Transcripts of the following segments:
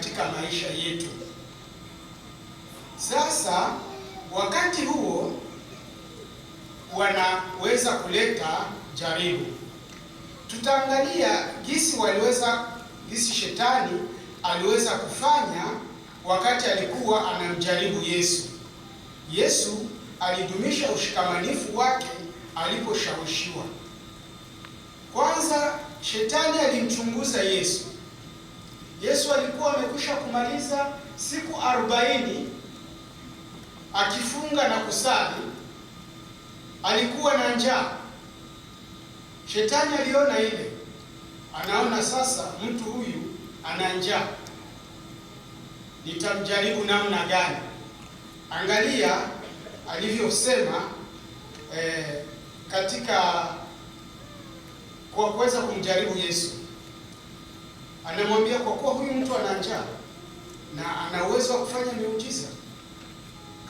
katika maisha yetu. Sasa wakati huo wanaweza kuleta jaribu. Tutaangalia jinsi shetani aliweza kufanya wakati alikuwa anamjaribu Yesu. Yesu alidumisha ushikamanifu wake aliposhawishiwa. Kwanza, shetani alimchunguza Yesu. Yesu alikuwa amekwisha kumaliza siku 40 akifunga na kusali. Alikuwa na njaa. Shetani aliona ile. Anaona sasa mtu huyu ana njaa. Nitamjaribu namna gani? Angalia alivyosema katika kwa kuweza kumjaribu Yesu. Anamwambia, kwa kuwa huyu mtu ana njaa na ana uwezo wa kufanya miujiza,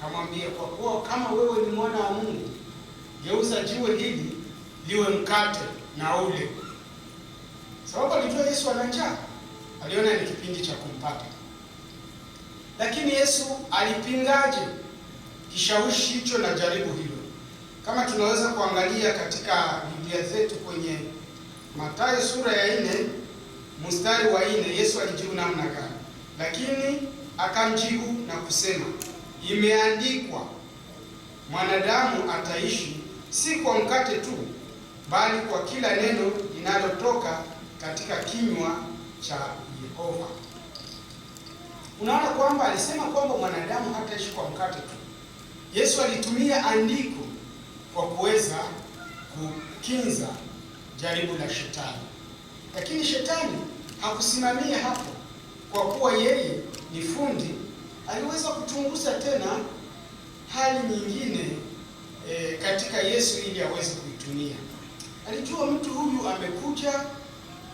kamwambia, kwa kuwa kama wewe ni mwana wa Mungu, geuza jiwe hili liwe mkate na ule. Sababu alijua Yesu ana njaa, aliona ni kipindi cha kumpata. Lakini Yesu alipingaje kishawishi hicho na jaribu hilo? Kama tunaweza kuangalia katika Biblia zetu kwenye Mathayo sura ya 4 mstari wa 4, Yesu alijibu namna gani? Lakini akamjibu na kusema, imeandikwa, mwanadamu ataishi si kwa mkate tu, bali kwa kila neno linalotoka katika kinywa cha Yehova. Unaona kwamba alisema kwamba mwanadamu hataishi kwa mkate tu. Yesu alitumia andiko kwa kuweza kukinza jaribu la shetani. Lakini shetani hakusimamia hapo. Kwa kuwa yeye ni fundi, aliweza kuchunguza tena hali nyingine katika Yesu ili aweze kuitumia. Alijua mtu huyu amekuja,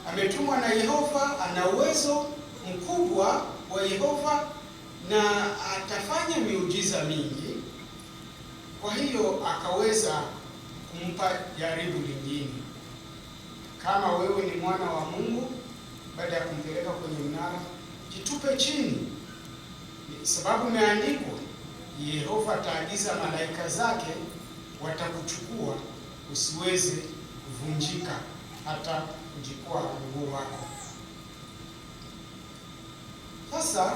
ametumwa na Yehova, ana uwezo mkubwa wa Yehova na atafanya miujiza mingi. Kwa hiyo akaweza kumpa jaribu lingine. Kama wewe ni mwana wa Mungu, baada ya kumpeleka kwenye mnara, jitupe chini. Sababu imeandikwa, Yehova ataagiza malaika zake, watakuchukua usiweze kuvunjika hata kujikwaa mguu wako. Sasa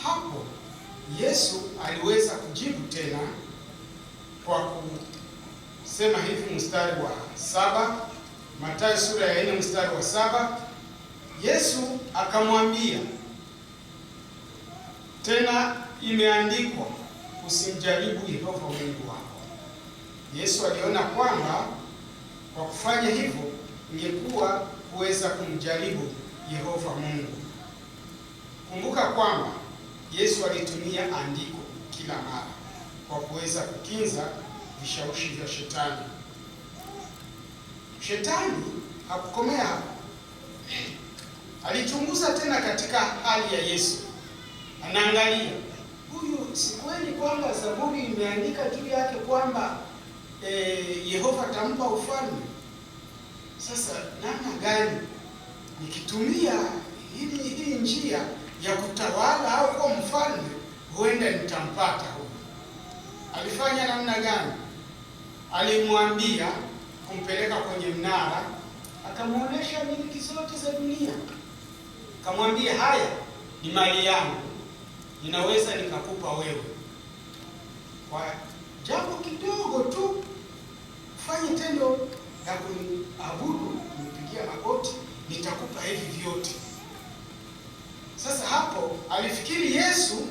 hapo Yesu aliweza kujibu tena kwa kusema hivi, mstari wa 7, Mathayo sura ya 4 mstari wa 7. Yesu akamwambia tena, imeandikwa, usimjaribu Yehova Mungu wako. Yesu aliona kwamba kwa kufanya hivyo ingekuwa kuweza kumjaribu Yehova Mungu. Kumbuka kwamba Yesu alitumia andiko kila mara kwa kuweza kukinza vishawishi vya shetani. Shetani hakukomea hapo. Alichunguza tena katika hali ya Yesu. Anaangalia, huyu si kweli kwamba Zaburi imeandika juu yake kwamba Yehova atampa ufalme? Sasa namna gani nikitumia hii njia ya kutawala au kuwa mfalme, huenda nitampata huyu? Alifanya namna gani? Alimwambia kumpeleka kwenye mnara, akamuonesha miliki zote za dunia. Akamwambia, haya ni mali yangu, ninaweza nikakupa wewe. Kwa jambo kidogo tu, fanye tendo la kuniabudu, kunipigia magoti, nitakupa hivi vyote. Sasa hapo alifikiri Yesu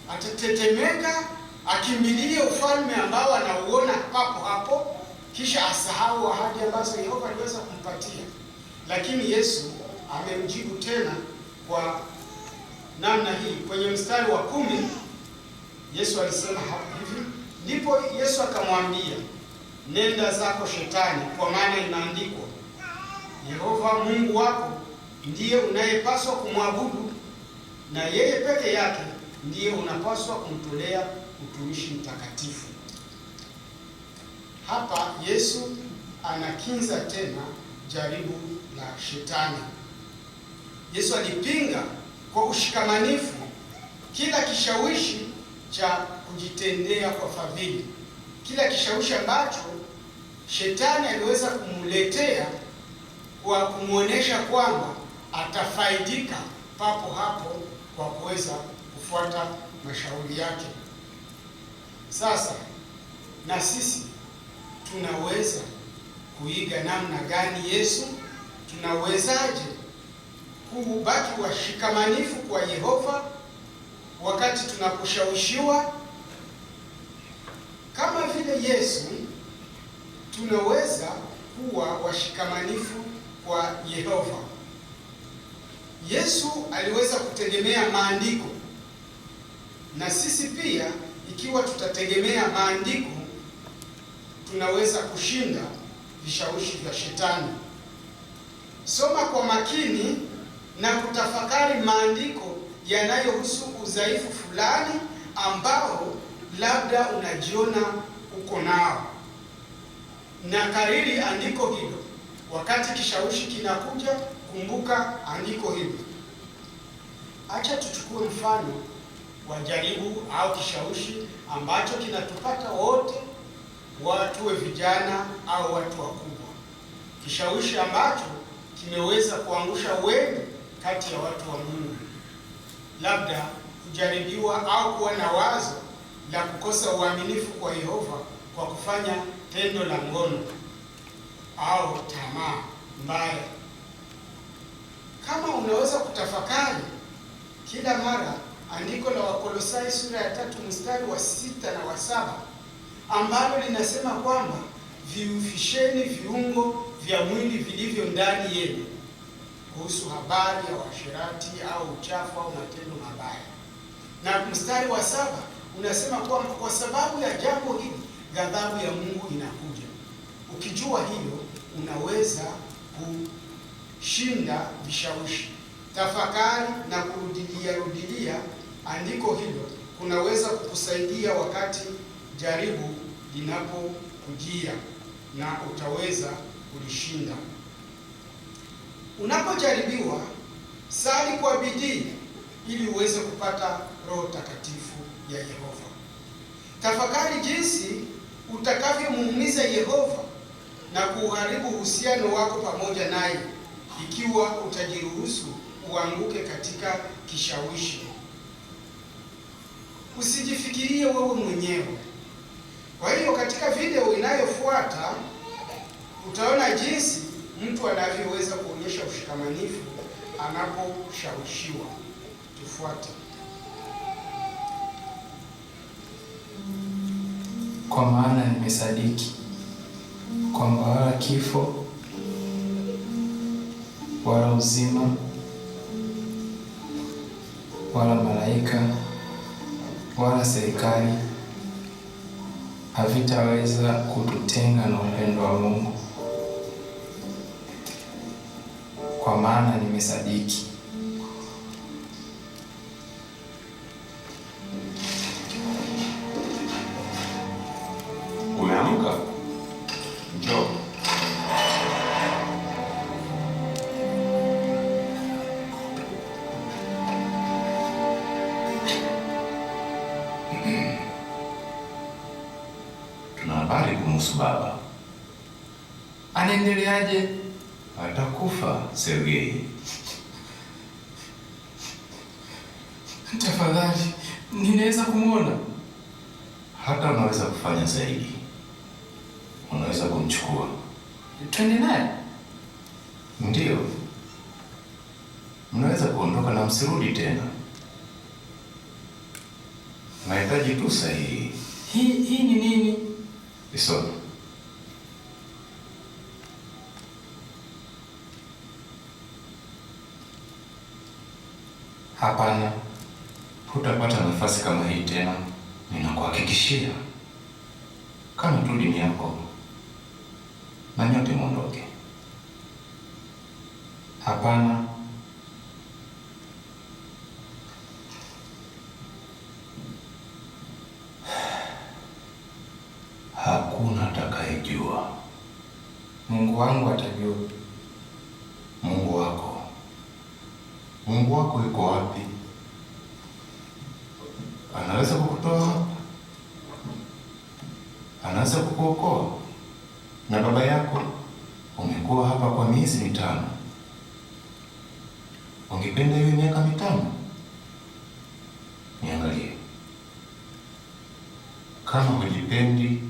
atatetemeka, akimbilie ufalme ambao anauona hapo hapo, kisha asahau ahadi ambazo Yehova aliweza kumpatia. Lakini Yesu amemjibu tena kwa namna hii. Kwenye mstari wa 10 Yesu alisema hapo hivi, ndipo Yesu akamwambia, nenda zako Shetani, kwa maana imeandikwa, Yehova Mungu wako ndiye unayepaswa kumwabudu, na yeye peke yake ndiye unapaswa kumtolea utumishi mtakatifu. Hapa Yesu anakinza tena jaribu la shetani. Yesu alipinga kwa ushikamanifu kila kishawishi cha kujitendea kwa fadhili, kila kishawishi ambacho shetani aliweza kumletea kwa kumwonyesha kwamba atafaidika papo hapo kwa kuweza kufuata mashauri yake. Sasa na sisi tunaweza kuiga namna gani Yesu? Tunawezaje kubaki washikamanifu kwa Yehova wakati tunaposhawishiwa? Kama vile Yesu, tunaweza kuwa washikamanifu kwa Yehova. Yesu aliweza kutegemea maandiko, na sisi pia ikiwa tutategemea maandiko tunaweza kushinda vishawishi vya shetani. Soma kwa makini na kutafakari maandiko yanayohusu udhaifu fulani ambao labda unajiona uko nao, na kariri andiko hilo. Wakati kishawishi kinakuja, kumbuka andiko hilo. Acha tuchukue mfano wa jaribu au kishawishi ambacho kinatupata wote, tuwe vijana au watu wakubwa. Kishawishi ambacho kimeweza kuangusha wengi kati ya watu wa Mungu, labda kujaribiwa au kuwa na wazo la kukosa uaminifu kwa Yehova kwa kufanya tendo la ngono au tamaa mbaya. Kama unaweza kutafakari kila mara andiko la Wakolosai sura ya 3 mstari wa 6 na wa 7 ambalo linasema kwamba viufisheni viungo vya mwili vilivyo ndani yenu, kuhusu habari ya uasherati au uchafu au matendo mabaya. Na mstari wa 7 unasema kwamba kwa sababu ya jambo hili ghadhabu ya Mungu inakuja. Ukijua hilo, unaweza kushinda vishawishi. Tafakari na rudilia andiko hilo kunaweza kukusaidia wakati jaribu linapokujia, na utaweza kulishinda. Unapojaribiwa, sali kwa bidii ili uweze kupata Roho Takatifu ya Yehova. Tafakari jinsi utakavyomuumiza Yehova na kuharibu uhusiano wako pamoja naye ikiwa utajiruhusu uanguke katika kishawishi. Usijifikirie wewe mwenyewe. Kwa hiyo katika video inayofuata utaona jinsi mtu anavyoweza kuonyesha ushikamanifu anaposhawishiwa. Tufuate. Kwa maana nimesadiki kwamba wala kifo wala uzima wala malaika wala serikali havitaweza kututenga na upendo wa Mungu. Kwa maana nimesadiki. Umeamka? Njoo. Tuna habari kumhusu baba. Anaendeleaje? Atakufa, Sergei. Tafadhali, ninaweza kumwona? Hata unaweza kufanya zaidi. Unaweza kumchukua. Twende naye? Ndiyo. Mnaweza kuondoka na msirudi tena. Nahitaji tu sahihi. Hii ni nini? Isome. Hapana. Hutapata nafasi kama hii tena, ninakuhakikishia. Kama tu dini yako, na nyote mwondoke. Hapana. Hakuna atakayejua. Mungu wangu atajua. Mungu wako yuko wapi? anaweza kukutoa hapa, anaweza kukuokoa. Na baba yako umekuwa hapa kwa miezi 5. Ungependa iwe miaka 5? Niangalie. Kama hujipendi,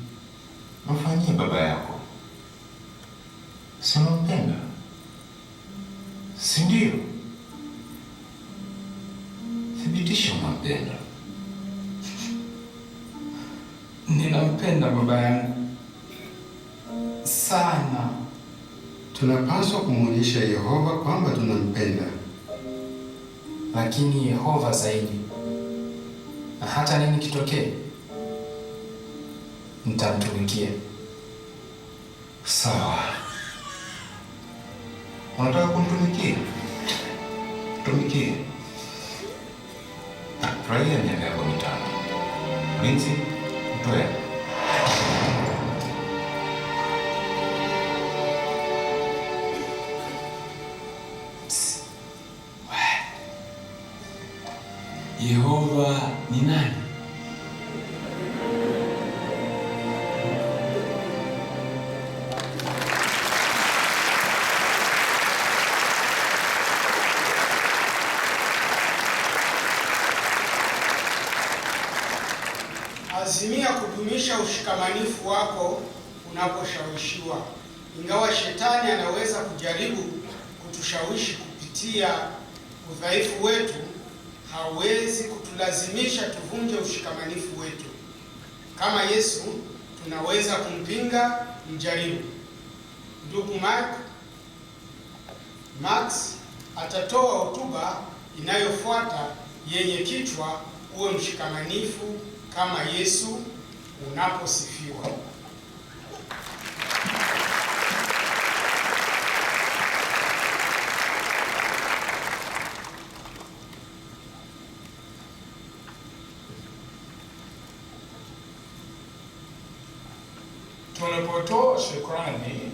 mfanyie baba yako. Si unampenda? Si ndio? Thibitisha unampenda. Ninampenda baba yangu sana. Tunapaswa kumwonyesha Yehova kwamba tunampenda. Lakini Yehova zaidi. Na hata nini kitokee, nitamtumikia. Sawa. Unataka kumtumikia? Tumikie. Furahia miaka yako 5. Linzi, mtoe. Yehova ni nani? Azimia kudumisha ushikamanifu wako unaposhawishiwa. Ingawa shetani anaweza kujaribu kutushawishi kupitia udhaifu wetu, hawezi kutulazimisha tuvunje ushikamanifu wetu. Kama Yesu, tunaweza kumpinga mjaribu. Ndugu Max atatoa hotuba inayofuata yenye kichwa uwe mshikamanifu kama Yesu unaposifiwa. Tunapotoa shukrani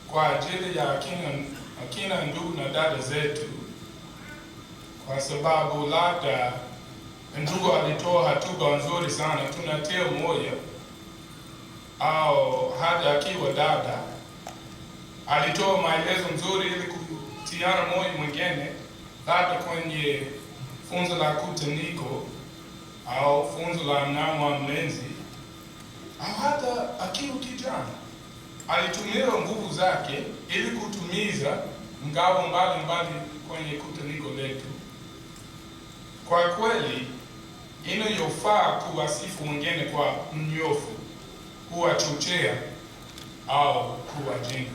kwa ajili ya akina ndugu na dada zetu, kwa sababu labda ndugu alitoa hotuba nzuri sana, tunatia moyo, au hata akiwa dada alitoa maelezo nzuri ili kutiana moyo mwingine, labda kwenye funzo la kutaniko au funzo la mnamo mlenzi, au hata akiwa kijana alitumia nguvu zake ili kutumiza ngao mbalimbali kwenye kutaniko letu. Kwa kweli, inayofaa kuwasifu mwingine kwa mnyofu, kuwachochea au kuwajenga.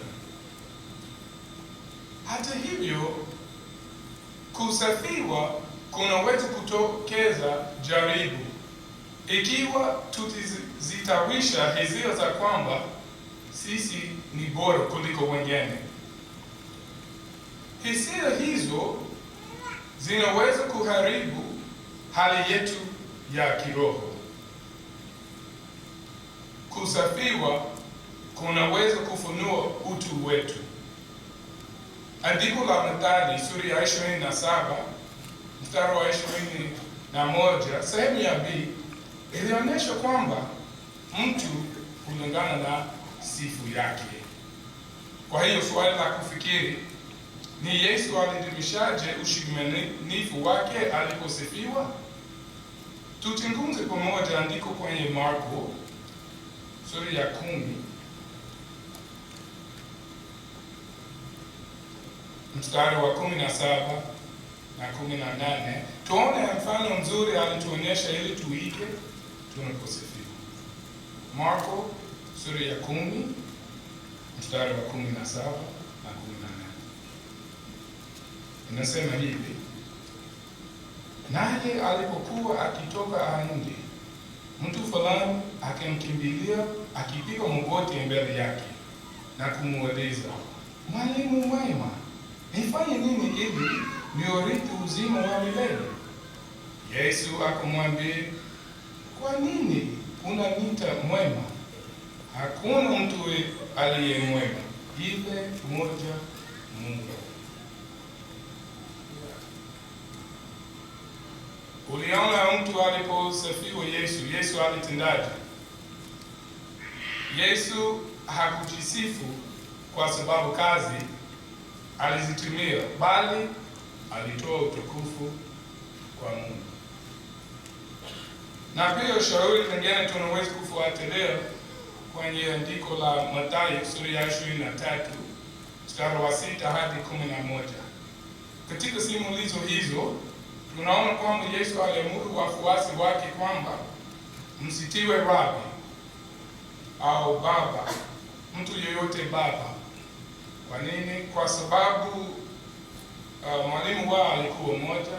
Hata hivyo, kusafiwa kunaweza kutokeza jaribu ikiwa tutazitawisha hisia za kwamba sisi ni bora kuliko wengine. Hisia hizo zinaweza kuharibu hali yetu ya kiroho. Kusafiwa kunaweza kufunua utu wetu. Andiko la Mithali sura ya 27 mstari wa 21 sehemu ya B ilionyesha kwamba mtu kulingana na sifu yake. Kwa hiyo swali la kufikiri ni, Yesu alidumishaje ushikamanifu wake aliposifiwa? Tuchunguze pamoja andiko kwenye Marko sura ya 10 mstari wa 17 na 18. Tuone mfano mzuri alituonyesha ili tuige tunaposifiwa. Marko sura ya 10 mstari wa 17 na 18. Inasema hivi: naye alipokuwa akitoka nje, mtu fulani akimkimbilia akipiga magoti mbele yake na kumuuliza, Mwalimu mwema, nifanye nini ili niurithi uzima wa milele? Yesu akamwambia, kwa nini unaniita mwema? Hakuna mtu aliye mwema ila mmoja, Mungu. Uliona mtu aliposifiwa Yesu alitendaje? Yesu hakujisifu kwa sababu kazi alizitumia, bali alitoa utukufu kwa Mungu. Na pia shauri lingine tunaweza kufuatilia kwenye andiko la Mathayo sura ya 23 mstari wa 6 hadi 11. Katika simulizo hizo tunaona kwamba Yesu aliamuru wafuasi wake kwamba msitiwe rabi au baba, mtu yeyote baba. Kwa nini? Kwa sababu mwalimu wao alikuwa mmoja,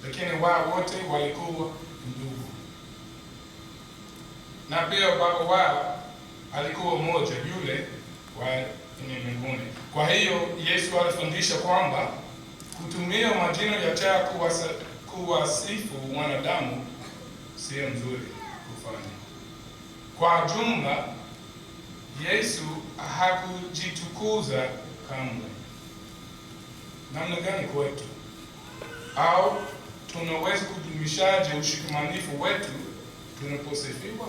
lakini wao wote walikuwa ndugu. Na pia baba wao alikuwa mmoja, yule wa mbinguni. Kwa hiyo Yesu alifundisha kwamba kutumia majina ya taa kuwasifu wanadamu sio mzuri kufanya. Kwa jumla, Yesu hakujitukuza kamwe. Namna gani kwetu? Au tunaweza kudumishaje ushikamanifu wetu tunaposifiwa?